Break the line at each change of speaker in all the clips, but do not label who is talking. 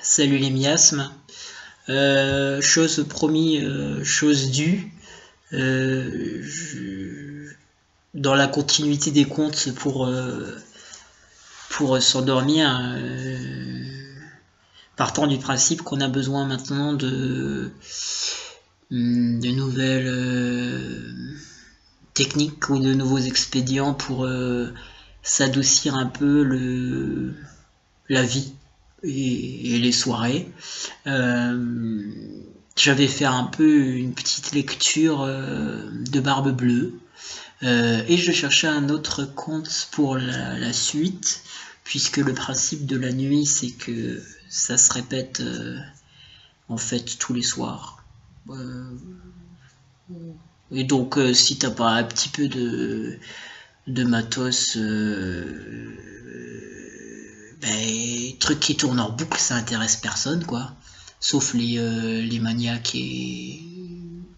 Salut les miasmes. Chose promis, chose due. Dans la continuité des contes pour s'endormir, partant du principe qu'on a besoin maintenant de nouvelles techniques ou de nouveaux expédients pour s'adoucir un peu la vie et les soirées. J'avais fait un peu une petite lecture de Barbe Bleue et je cherchais un autre conte pour la suite, puisque le principe de la nuit c'est que ça se répète en fait tous les soirs. Et donc si t'as pas un petit peu de matos, trucs qui tournent en boucle, ça intéresse personne, quoi. Sauf les maniaques et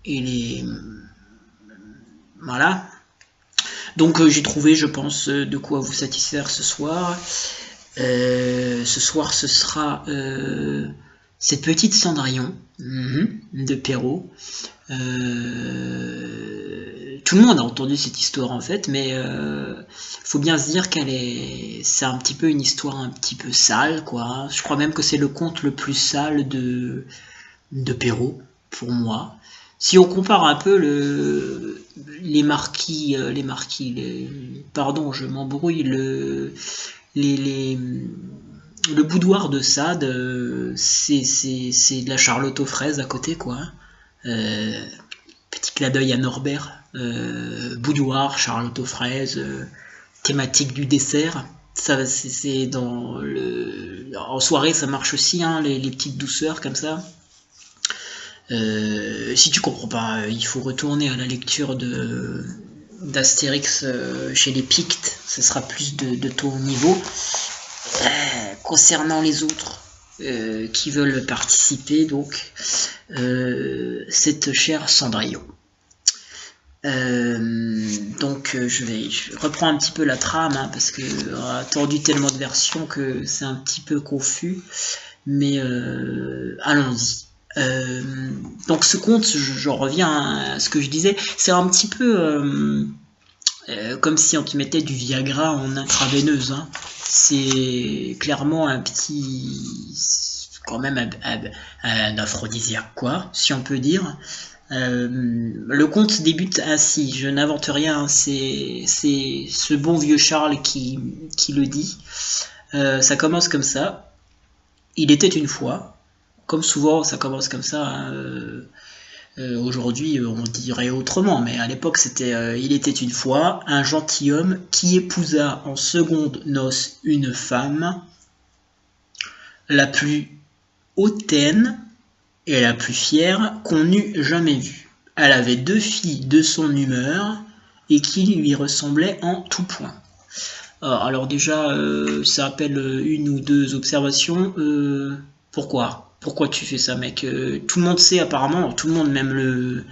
les... Voilà. Donc j'ai trouvé, je pense, de quoi vous satisfaire ce soir. Ce soir, ce sera cette petite Cendrillon de Perrault. Tout le monde a entendu cette histoire en fait, mais faut bien se dire c'est un petit peu une histoire un petit peu sale, quoi. Je crois même que c'est le conte le plus sale de Perrault pour moi. Si on compare un peu pardon, je m'embrouille, le boudoir de Sade, c'est de la Charlotte aux fraises à côté, quoi. Petit clin d'œil à Norbert. Boudoir, Charlotte aux fraises, thématique du dessert. Ça, c'est dans en soirée, ça marche aussi, hein, les petites douceurs comme ça. Si tu comprends pas, il faut retourner à la lecture d'Astérix chez les Pictes, ce sera plus de ton niveau. Concernant les autres qui veulent participer, donc cette chère Cendrillon. Donc je reprends un petit peu la trame, hein, parce que on a attendu tellement de versions que c'est un petit peu confus, mais allons-y. Donc ce conte, j'en reviens à ce que je disais, c'est un petit peu comme si on te mettait du Viagra en intraveineuse, hein. C'est clairement quand même un aphrodisiaque, quoi, si on peut dire. Le conte débute ainsi, je n'invente rien, c'est ce bon vieux Charles qui le dit. Ça commence comme ça. Il était une fois, comme souvent ça commence comme ça, hein. Aujourd'hui on dirait autrement, mais à l'époque c'était il était une fois un gentilhomme qui épousa en seconde noces une femme, la plus hautaine et la plus fière qu'on eût jamais vue. Elle avait 2 filles de son humeur et qui lui ressemblaient en tout point. Alors déjà, ça appelle une ou deux observations. Pourquoi tu fais ça, mec? Tout le monde sait apparemment, tout le monde, même le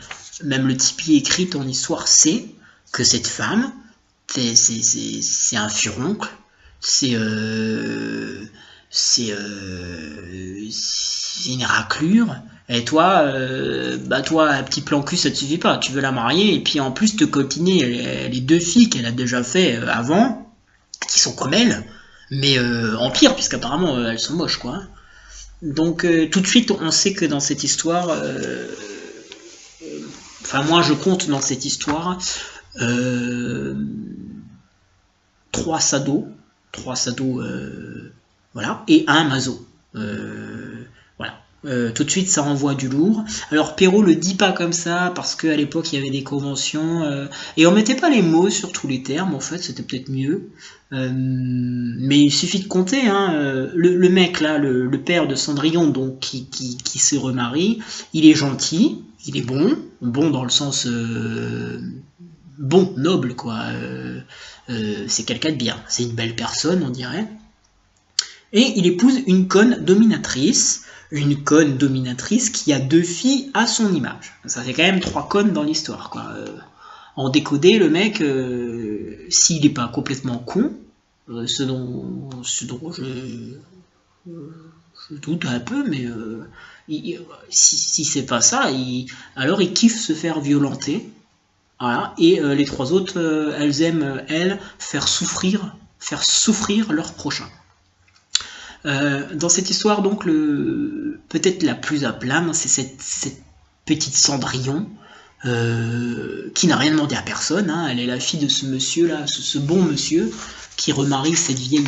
Tipeee écrit ton histoire, sait que cette femme, c'est un furoncle, c'est une raclure. Et toi, un petit plan cul, ça te suffit pas. Tu veux la marier et puis en plus te coltiner les 2 filles qu'elle a déjà fait avant, qui sont comme elle, mais en pire, puisqu'apparemment elles sont moches, quoi. Donc tout de suite, on sait que dans cette histoire, moi je compte dans cette histoire 3 sados, voilà, et un maso. Voilà. Tout de suite ça envoie du lourd. Alors Perrault le dit pas comme ça parce qu'à l'époque il y avait des conventions et on mettait pas les mots sur tous les termes, en fait c'était peut-être mieux, mais il suffit de compter, hein. Le mec là, le père de Cendrillon, donc qui se remarie, il est gentil, il est bon dans le sens bon, noble, quoi. C'est quelqu'un de bien, c'est une belle personne, on dirait. Et il épouse une conne dominatrice qui a 2 filles à son image. Ça fait quand même 3 connes dans l'histoire, quoi. En décodé, le mec, s'il n'est pas complètement con, ce dont je doute un peu, mais si c'est pas ça, alors ils kiffent se faire violenter. Voilà. Et les trois autres, elles aiment, elles, faire souffrir leur prochain. Dans cette histoire, donc, peut-être la plus à blâme, c'est cette petite Cendrillon, qui n'a rien demandé à personne, hein. Elle est la fille de ce monsieur-là, ce bon monsieur, qui remarie cette vieille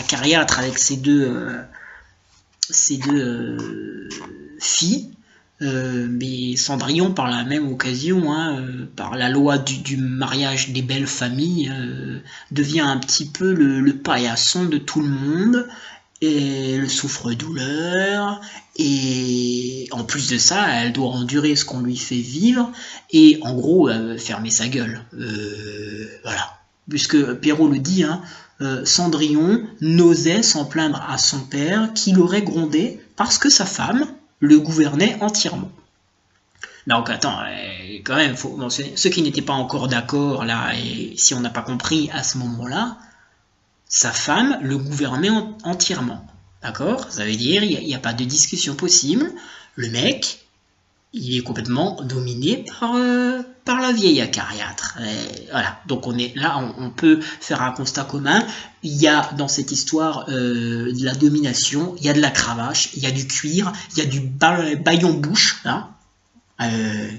acariâtre avec ses deux filles. Mais Cendrillon, par la même occasion, hein, par la loi du mariage des belles familles, devient un petit peu le paillasson de tout le monde, et le souffre-douleur, et en plus de ça, elle doit endurer ce qu'on lui fait vivre, et en gros, fermer sa gueule. Voilà. Puisque Perrault le dit, hein, Cendrillon n'osait s'en plaindre à son père, qui l'aurait grondé parce que sa femme le gouvernait entièrement. Donc attends, quand même, il faut mentionner, ceux qui n'étaient pas encore d'accord là, et si on n'a pas compris à ce moment-là, sa femme le gouvernait entièrement. D'accord? Ça veut dire, il n'y a pas de discussion possible. Le mec, il est complètement dominé par la vieille acariâtre. Voilà. Donc on peut faire un constat commun. Il y a dans cette histoire de la domination, il y a de la cravache, il y a du cuir, il y a du baillon-bouche. Hein.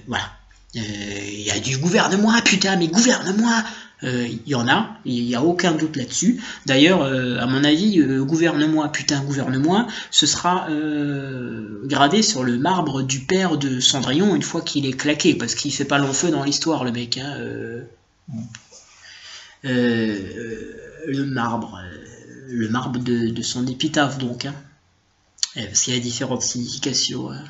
Voilà. Il y a du gouverne-moi, putain, mais gouverne-moi. Il y en a, il n'y a aucun doute là-dessus. D'ailleurs, à mon avis, gouverne-moi, putain, gouverne-moi, ce sera gradé sur le marbre du père de Cendrillon une fois qu'il est claqué, parce qu'il fait pas long feu dans l'histoire, le mec. Hein, le marbre de son épitaphe, donc. Hein, parce qu'il y a différentes significations. Hein.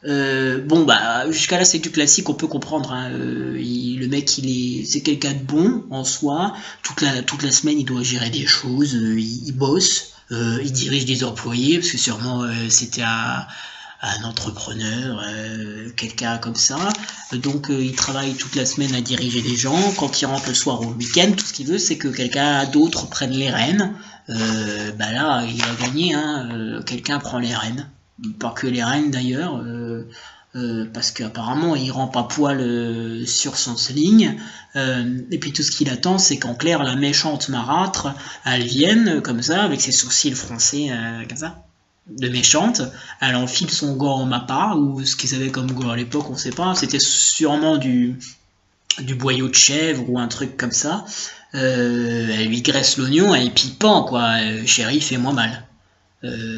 Bon bah jusqu'à là c'est du classique, on peut comprendre, hein. Le mec c'est quelqu'un de bon en soi, toute la semaine il doit gérer des choses, il bosse, il dirige des employés parce que sûrement c'était un entrepreneur, quelqu'un comme ça, donc il travaille toute la semaine à diriger des gens, quand il rentre le soir ou le week-end, tout ce qu'il veut c'est que quelqu'un d'autre prenne les rênes, bah là il a gagné, hein, quelqu'un prend les rênes. Pas que les reines d'ailleurs, parce qu'apparemment il rend pas poil sur son sling, et puis tout ce qu'il attend c'est qu'en clair la méchante marâtre elle vienne comme ça avec ses sourcils froncés comme ça, de méchante, elle enfile son gant en mappa ou ce qu'ils avaient comme gant à l'époque on sait pas, c'était sûrement du boyau de chèvre ou un truc comme ça, elle lui graisse l'oignon et puis pan quoi, chérie fais-moi mal.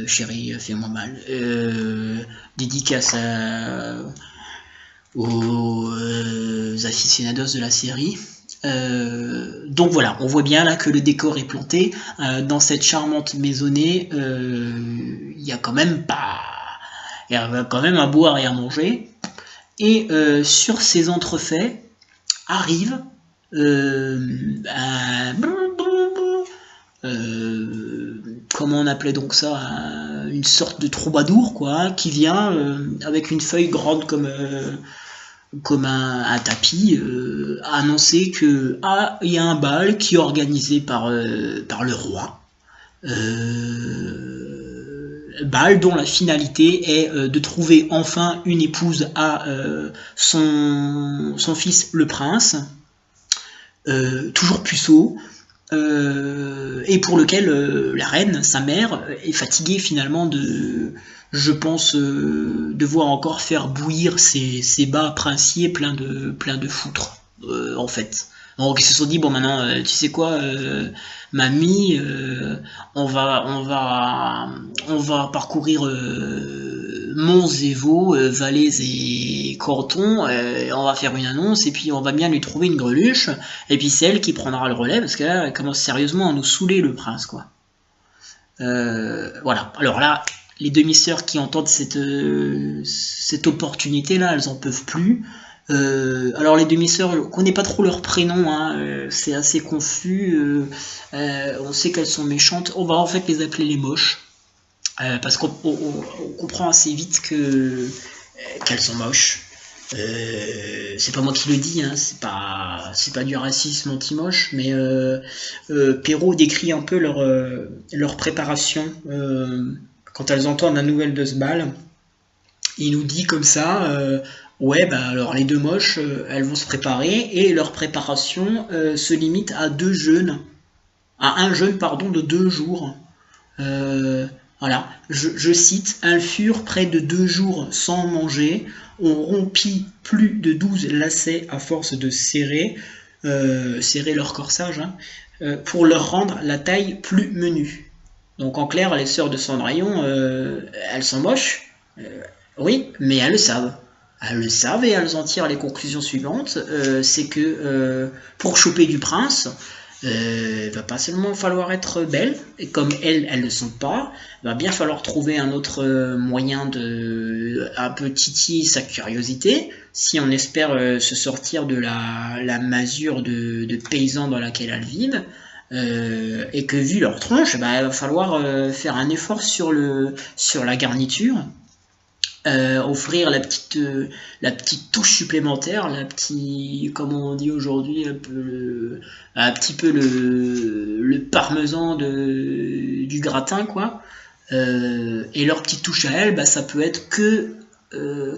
Chérie, fais-moi mal. Dédicace aux aficionados de la série. Donc voilà, on voit bien là que le décor est planté. Dans cette charmante maisonnée, il y a quand même à boire et à manger. Et sur ces entrefaits arrive comment on appelait donc ça, une sorte de troubadour quoi, qui vient avec une feuille grande comme un tapis, annoncer que il y a un bal qui est organisé par le roi, bal dont la finalité est de trouver enfin une épouse à son fils le prince, toujours puceau, et pour lequel la reine, sa mère, est fatiguée finalement de, je pense, devoir encore faire bouillir ses bas princiers pleins de foutre, en fait. Donc ils se sont dit bon maintenant tu sais quoi mamie, on va parcourir monts et vaux, vallées et cantons, on va faire une annonce et puis on va bien lui trouver une greluche et puis c'est elle qui prendra le relais parce que là elle commence sérieusement à nous saouler le prince quoi. Voilà, alors là les demi-sœurs qui entendent cette opportunité là, elles en peuvent plus. Alors les demi-sœurs, on connaît pas trop leur prénom, hein, c'est assez confus, on sait qu'elles sont méchantes, on va en fait les appeler les moches, parce qu'on comprend assez vite qu'elles sont moches. C'est pas moi qui le dis, hein, c'est pas du racisme anti-moche, mais Perrault décrit un peu leur préparation quand elles entendent la nouvelle de ce bal, il nous dit comme ça, ouais, bah alors les deux moches, elles vont se préparer, et leur préparation se limite à un jeûne, pardon, de 2 jours. Voilà, je cite, elles furent près de 2 jours sans manger, on rompit plus de 12 lacets à force de serrer leur corsage, hein, pour leur rendre la taille plus menue. Donc en clair, les sœurs de Cendrillon, elles sont moches, oui, mais elles le savent. Elles le savent et elles en tirent les conclusions suivantes. C'est que pour choper du prince, va pas seulement falloir être belle, et comme elles ne le sont pas, va bien falloir trouver un autre moyen de un peu titiller sa curiosité, si on espère se sortir de la masure de paysans dans laquelle elles vivent. Et que vu leur tronche, bah, il va falloir faire un effort sur la garniture, offrir la petite touche supplémentaire, comme on dit aujourd'hui, un petit peu le parmesan du gratin, quoi. Et leur petite touche à elles, bah, ça peut être que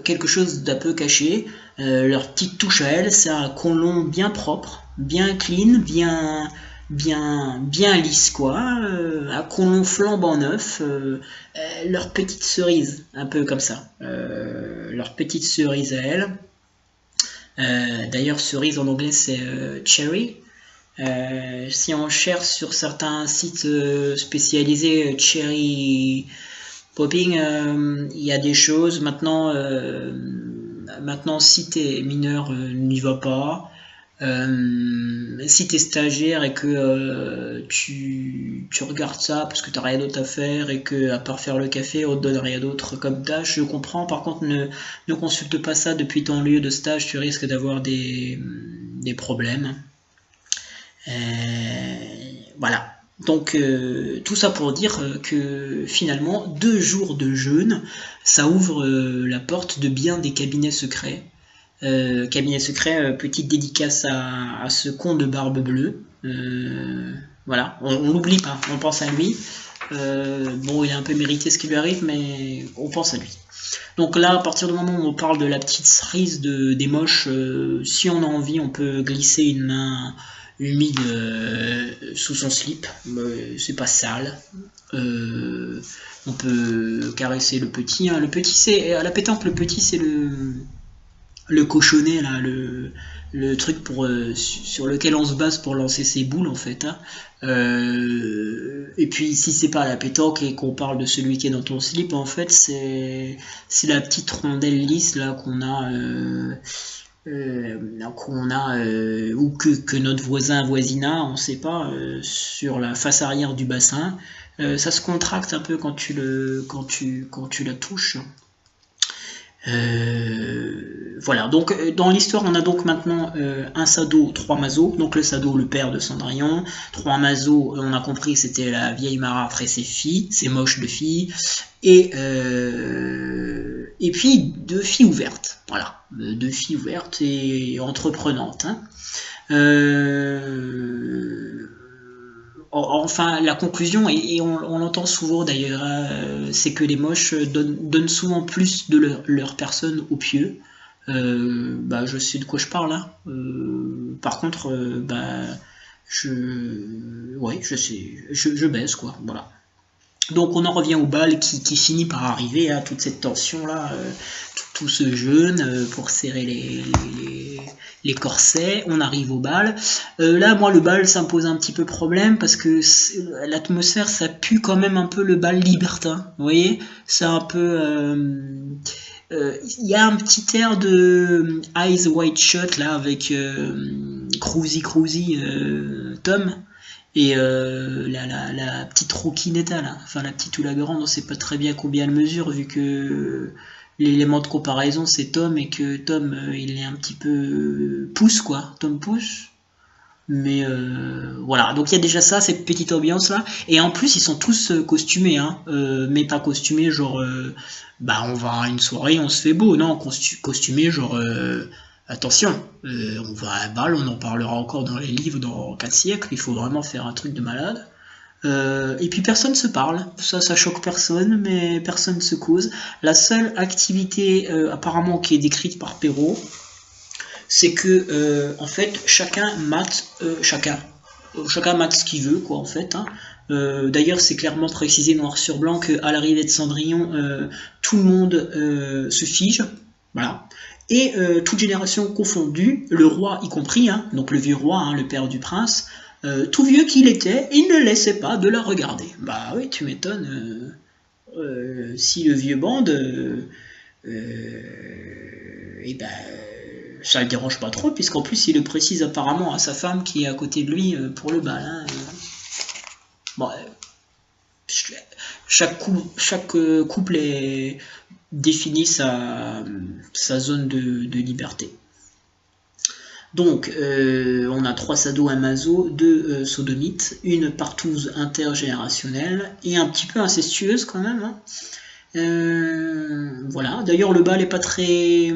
quelque chose d'un peu caché. Leur petite touche à elles, c'est un côlon bien propre, bien clean, bien lisse, quoi, un côlon flambant neuf, leur petite cerise, un peu comme ça, leur petite cerise à elle. D'ailleurs, cerise en anglais c'est cherry. Si on cherche sur certains sites spécialisés cherry popping, il y a des choses. Maintenant, si t'es mineur, n'y va pas. Si t'es stagiaire et que tu regardes ça parce que t'as rien d'autre à faire et que à part faire le café on te donne rien d'autre comme tâche, je comprends. Par contre, ne consulte pas ça depuis ton lieu de stage, tu risques d'avoir des problèmes. Voilà. Donc tout ça pour dire que finalement 2 jours de jeûne, ça ouvre la porte de bien des cabinets secrets. Cabinet secret, petite dédicace à ce con de barbe bleue. Voilà, on l'oublie pas, on pense à lui. Bon, il a un peu mérité ce qui lui arrive, mais on pense à lui. Donc là, à partir du moment où on parle de la petite cerise des moches, si on a envie, on peut glisser une main humide sous son slip. C'est pas sale. On peut caresser le petit. Hein. Le petit, c'est à la pétanque. Le petit, c'est le cochonnet là, le truc sur lequel on se base pour lancer ses boules en fait, hein. Et puis si c'est pas à la pétanque et qu'on parle de celui qui est dans ton slip, en fait c'est la petite rondelle lisse là qu'on a ou que notre voisin on sait pas, sur la face arrière du bassin. Ça se contracte un peu quand tu la touches. Voilà, donc dans l'histoire on a donc maintenant un Sado, 3 Mazo, donc le Sado, le père de Cendrillon, 3 Mazo, on a compris que c'était la vieille marâtre et ses filles, ses moches de filles, et puis 2 filles ouvertes, voilà, 2 filles ouvertes et entreprenantes, hein. Enfin, la conclusion, et on l'entend souvent d'ailleurs, c'est que les moches donnent souvent plus de leur personne aux pieux. Bah, je sais de quoi je parle là. Par contre, ouais, je sais, je baise quoi. Voilà. Donc on en revient au bal qui finit par arriver, à toute cette tension là, tout ce jeûne pour serrer les corsets. On arrive au bal. Là, moi, le bal, ça me pose un petit peu problème parce que l'atmosphère, ça pue quand même un peu le bal libertin. Vous voyez, c'est un peu. Il y a un petit air de Eyes Wide Shut là avec Cruzy Tom. Et la petite Rockinetta là, enfin la petite ou la grande, on sait pas très bien combien elle mesure vu que l'élément de comparaison c'est Tom et que Tom il est un petit peu pouce quoi, Tom pouce. Mais voilà, donc il y a déjà ça, cette petite ambiance là, et en plus ils sont tous costumés, hein, mais pas costumés genre on va à une soirée, on se fait beau, non, costumés genre attention, on va à un bal, on en parlera encore dans les livres dans 4 siècles, il faut vraiment faire un truc de malade. Et puis personne se parle, ça choque personne, mais personne se cause. La seule activité apparemment qui est décrite par Perrault, c'est que en fait chacun mate chacun mate ce qu'il veut, quoi, en fait, hein. D'ailleurs c'est clairement précisé noir sur blanc qu'à l'arrivée de Cendrillon, tout le monde se fige, voilà. Et toute génération confondue, le roi y compris, hein, donc le vieux roi, hein, le père du prince, tout vieux qu'il était, il ne laissait pas de la regarder. Bah oui, tu m'étonnes, si le vieux bande, et ben, ça le dérange pas trop, puisqu'en plus il le précise apparemment à sa femme qui est à côté de lui pour le bal. Hein. Bon, chaque couple définit sa zone de liberté. Donc, on a 3 sados, un maso, 2 sodomites, une partouze intergénérationnelle et un petit peu incestueuse quand même. Hein. Voilà. D'ailleurs, le bal est pas très,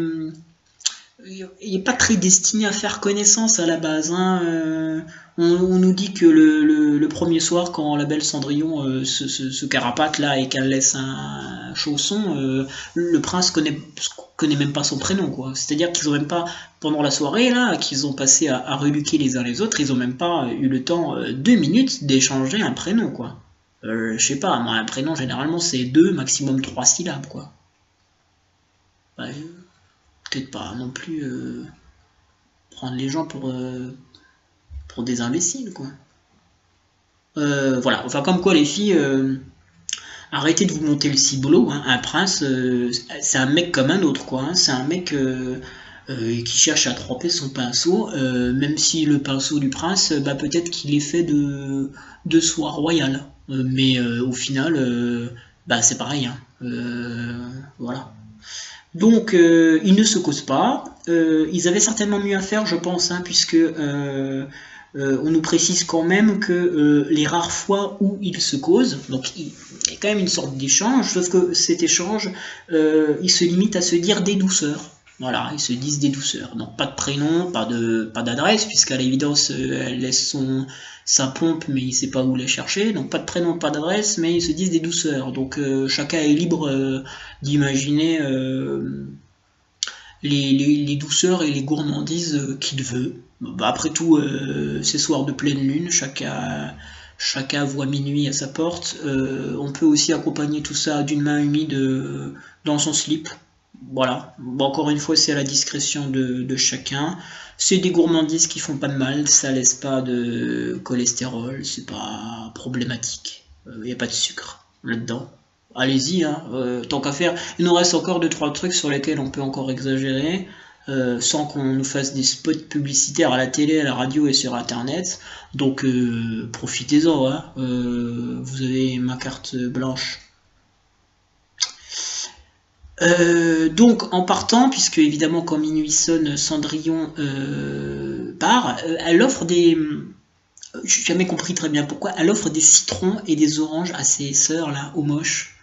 destiné à faire connaissance à la base. Hein. On nous dit que le premier soir, quand la belle Cendrillon se carapate là et qu'elle laisse un chausson, le prince connaît même pas son prénom, quoi. C'est-à-dire qu'ils ont même pas, pendant la soirée là, qu'ils ont passé à reluquer les uns les autres, ils ont même pas eu le temps 2 minutes d'échanger un prénom, quoi. Je sais pas, moi un prénom généralement c'est 2, maximum 3 syllabes, quoi. Bah, peut-être pas non plus prendre les gens pour des imbéciles, quoi. Voilà, enfin comme quoi les filles, arrêtez de vous monter le ciboulot, hein. Un prince, c'est un mec comme un autre, quoi, hein. C'est un mec qui cherche à tremper son pinceau, même si le pinceau du prince, bah, peut-être qu'il est fait de soie royale, mais au final, bah, c'est pareil, hein. Voilà. Donc, ils ne se causent pas. Ils avaient certainement mieux à faire, je pense, hein, puisque on nous précise quand même que les rares fois où ils se causent, donc il y a quand même une sorte d'échange, sauf que cet échange, il se limite à se dire des douceurs. Voilà, ils se disent des douceurs. Donc pas de prénom, pas d'adresse, puisqu'à l'évidence, elle laisse sa pompe, mais il ne sait pas où la chercher. Donc pas de prénom, pas d'adresse, mais ils se disent des douceurs. Donc chacun est libre d'imaginer les douceurs et les gourmandises qu'il veut. Bah, après tout, ces soirs de pleine lune, chacun voit minuit à sa porte. On peut aussi accompagner tout ça d'une main humide dans son slip. Voilà. Bon, encore une fois, c'est à la discrétion de chacun. C'est des gourmandises qui font pas de mal, ça laisse pas de cholestérol, c'est pas problématique. Il n'y a pas de sucre là-dedans. Allez-y, hein, tant qu'à faire. Il nous reste encore 2-3 trucs sur lesquels on peut encore exagérer, sans qu'on nous fasse des spots publicitaires à la télé, à la radio et sur internet. Donc profitez-en, hein. Vous avez ma carte blanche. Donc en partant, puisque évidemment quand minuit sonne, Cendrillon part, elle offre des... J'ai jamais compris très bien pourquoi, elle offre des citrons et des oranges à ses sœurs là, aux moches.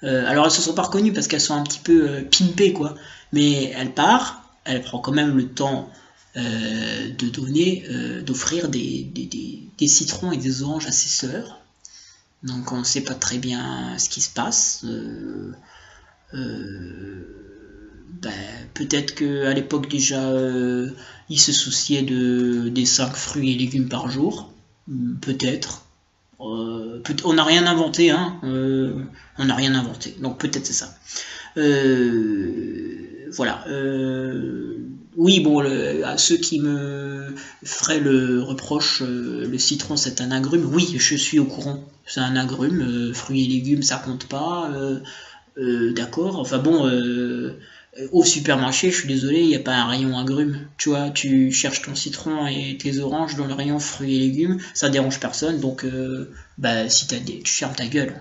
Alors elles se sont pas reconnues parce qu'elles sont un petit peu pimpées, quoi. Mais elle part, elle prend quand même le temps d'offrir des citrons et des oranges à ses sœurs. Donc on ne sait pas très bien ce qui se passe. Ben, peut-être qu'à l'époque déjà ils se souciaient des 5 fruits et légumes par jour. Peut-être. On n'a rien inventé, hein. On n'a rien inventé, donc peut-être c'est ça. Voilà. Oui, bon, à ceux qui me feraient le reproche, le citron c'est un agrume. Oui, je suis au courant. C'est un agrume. Fruits et légumes, ça compte pas. D'accord. Enfin bon. Au supermarché, je suis désolé, il n'y a pas un rayon agrumes. Tu vois, tu cherches ton citron et tes oranges dans le rayon fruits et légumes, ça dérange personne, donc bah, si tu fermes ta gueule.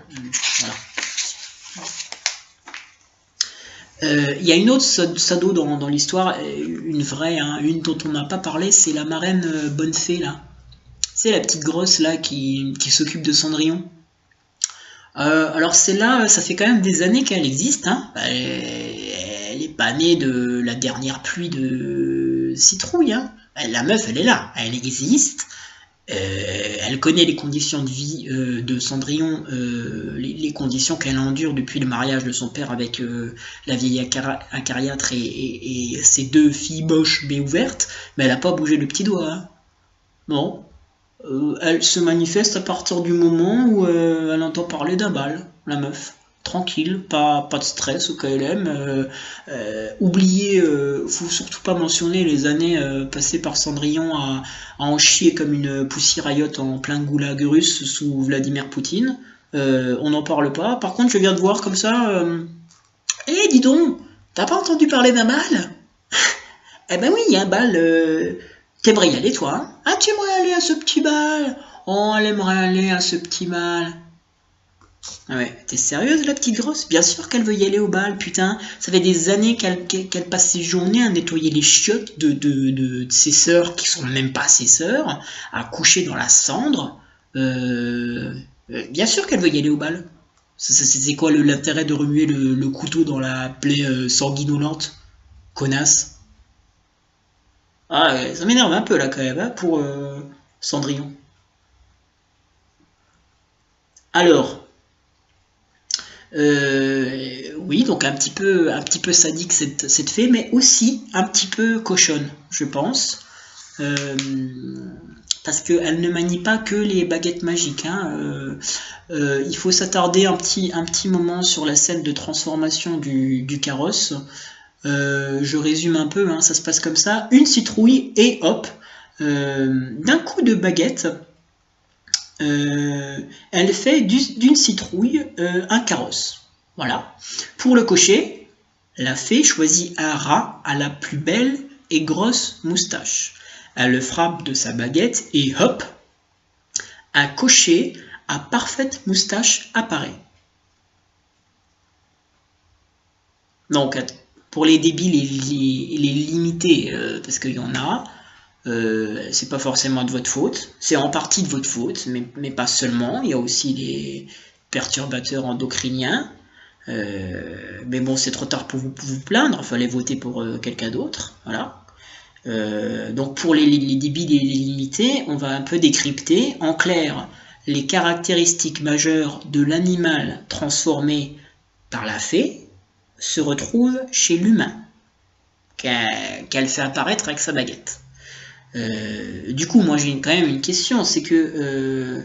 Voilà. Il y a une autre sado dans l'histoire, une vraie, hein, une dont on n'a pas parlé, c'est la marraine Bonnefée, là. C'est la petite grosse, là, qui s'occupe de Cendrillon. Alors celle-là, ça fait quand même des années qu'elle existe, hein. Elle est pas née de la dernière pluie de citrouille, hein. La meuf, elle est là, elle existe. Elle connaît les conditions de vie de Cendrillon, les conditions qu'elle endure depuis le mariage de son père avec la vieille acariâtre et ses 2 filles moches mais ouvertes, mais elle n'a pas bougé le petit doigt. Hein. Non. Elle se manifeste à partir du moment où elle entend parler d'un bal, la meuf. Tranquille, pas de stress au KLM. Oubliez, faut surtout pas mentionner les années passées par Cendrillon à en chier comme une poussiéraillotte en plein goulag russe sous Vladimir Poutine. On n'en parle pas. Par contre, je viens de voir comme ça. Eh, dis donc, t'as pas entendu parler d'un bal? Eh ben oui, il y a un bal. T'aimerais y aller, toi? Hein? Ah, tu aimerais aller à ce petit bal? Oh, elle aimerait aller à ce petit bal. Ah ouais, t'es sérieuse la petite grosse? Bien sûr qu'elle veut y aller au bal, putain. Ça fait des années qu'elle passe ses journées à nettoyer les chiottes de ses sœurs, qui sont même pas ses sœurs, à coucher dans la cendre. Bien sûr qu'elle veut y aller au bal. C'est quoi l'intérêt de remuer le couteau dans la plaie sanguinolente? Connasse. Ah ouais, ça m'énerve un peu là quand même, hein, pour Cendrillon. Alors, oui, donc un petit peu sadique cette fée, mais aussi un petit peu cochonne, je pense. Euh, Parce qu'elle ne manie pas que les baguettes magiques. Hein. Il faut s'attarder un petit moment sur la scène de transformation du carrosse. Je résume un peu, hein, ça se passe comme ça. Une citrouille et hop, d'un coup de baguette, elle fait d'une citrouille un carrosse. Voilà. Pour le cocher, la fée choisit un rat à la plus belle et grosse moustache. Elle le frappe de sa baguette et hop, un cocher à parfaite moustache apparaît. Donc, pour les débiles et les limités, parce qu'il y en a, c'est pas forcément de votre faute, c'est en partie de votre faute, mais pas seulement, il y a aussi les perturbateurs endocriniens, mais bon, c'est trop tard pour vous plaindre, il fallait voter pour quelqu'un d'autre, voilà. Donc pour les débiles et les limités, on va un peu décrypter, en clair, les caractéristiques majeures de l'animal transformé par la fée se retrouvent chez l'humain, qu'elle fait apparaître avec sa baguette. Du coup, moi j'ai quand même une question, c'est que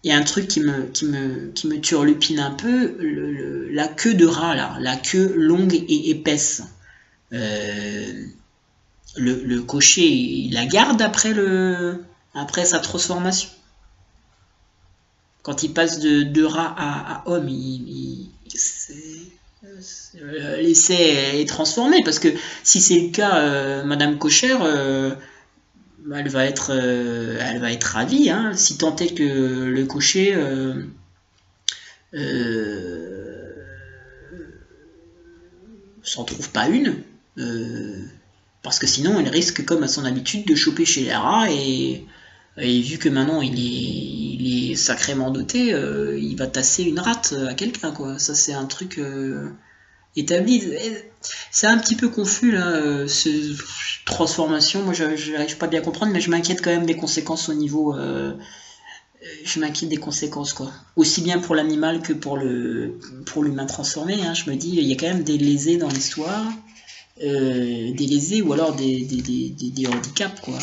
y a un truc qui me turlupine un peu, la queue de rat là, la queue longue et épaisse. Le cocher, il la garde après sa transformation. Quand il passe de rat à homme, l'essai est transformé, parce que si c'est le cas, Madame Cochère, elle va être ravie, hein, si tant est que le cocher s'en trouve pas une, parce que sinon elle risque, comme à son habitude, de choper chez les rats, et vu que maintenant il est sacrément doté, il va tasser une rate à quelqu'un, quoi. Ça, c'est un truc établi. C'est un petit peu confus là, ces transformations. Moi, je n'arrive pas bien à comprendre, mais je m'inquiète quand même des conséquences au niveau. Je m'inquiète des conséquences, quoi. Aussi bien pour l'animal que pour l'humain transformé. Hein. Je me dis, il y a quand même des lésés dans l'histoire, des lésés ou alors des handicaps, quoi.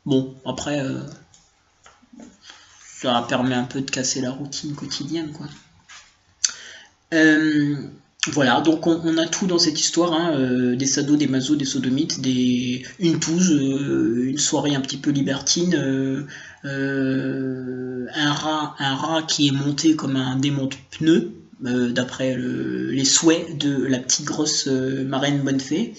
Bon, après, ça permet un peu de casser la routine quotidienne, quoi. Voilà, donc on a tout dans cette histoire, hein, des sados, des mazos, des sodomites, une touze, une soirée un petit peu libertine, un rat qui est monté comme un démonte-pneu, d'après les souhaits de la petite grosse marraine bonne fée.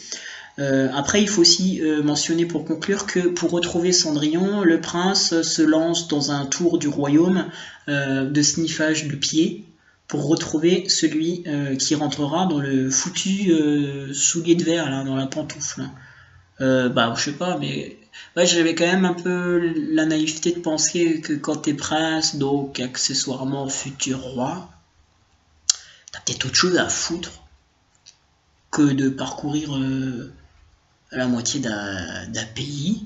Après, il faut aussi mentionner pour conclure que pour retrouver Cendrillon, le prince se lance dans un tour du royaume de sniffage de pieds pour retrouver celui qui rentrera dans le foutu soulier de verre, là, dans la pantoufle. Bah, je sais pas, mais ouais, j'avais quand même un peu la naïveté de penser que quand t'es prince, donc accessoirement futur roi, t'as peut-être autre chose à foutre que de parcourir la moitié d'un pays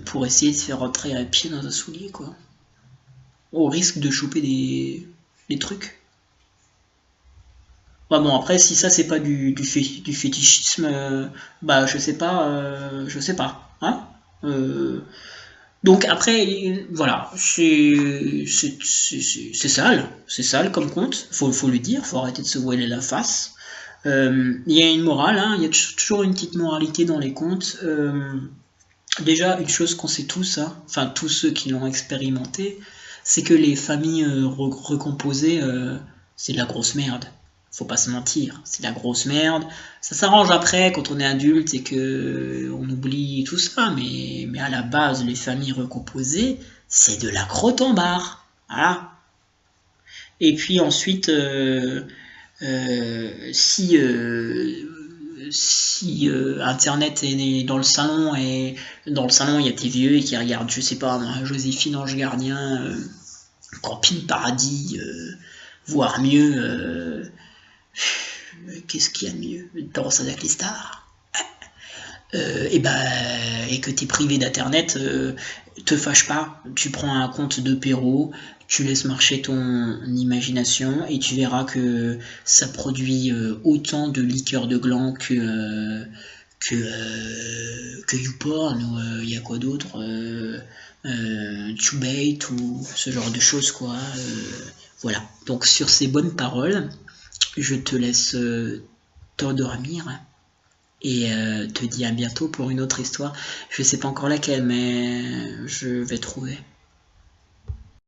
pour essayer de se faire rentrer un pied dans un soulier, quoi. Au risque de choper des trucs. Bah bon, après, si ça c'est pas du fétichisme, bah je sais pas, hein. Donc après, voilà, c'est sale comme conte, faut le dire, faut arrêter de se voiler la face. Il y a une morale, hein, il y a toujours une petite moralité dans les contes. Déjà, une chose qu'on sait tous, hein, enfin tous ceux qui l'ont expérimenté, c'est que les familles recomposées, c'est de la grosse merde. Faut pas se mentir, c'est de la grosse merde. Ça s'arrange après quand on est adulte et que on oublie tout ça, mais à la base, les familles recomposées, c'est de la crotte en barre. Voilà. Et puis ensuite, si Internet est dans le salon et dans le salon il y a tes vieux qui regardent, je sais pas, Joséphine Ange Gardien, Camping Paradis, voire mieux, qu'est-ce qu'il y a de mieux, Danse avec les stars. Et que t'es privé d'internet, te fâche pas, tu prends un compte de Perrault, tu laisses marcher ton imagination et tu verras que ça produit autant de liqueurs de gland que YouPorn ou il y a quoi d'autre, Tubate ou ce genre de choses quoi. Voilà. Donc sur ces bonnes paroles, je te laisse t'endormir et te dis à bientôt pour une autre histoire. Je sais pas encore laquelle, mais je vais trouver.